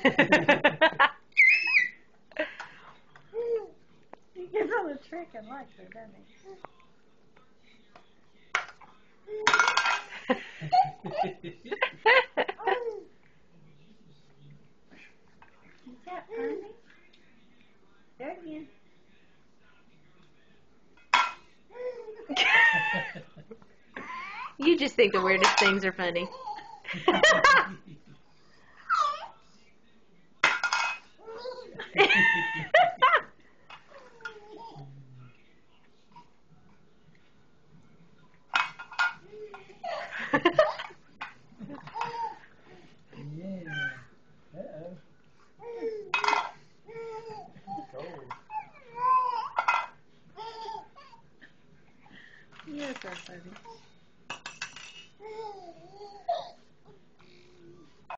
He gives them a trick and likes it, doesn't he? Is that funny? There again. You just think the weirdest things are funny.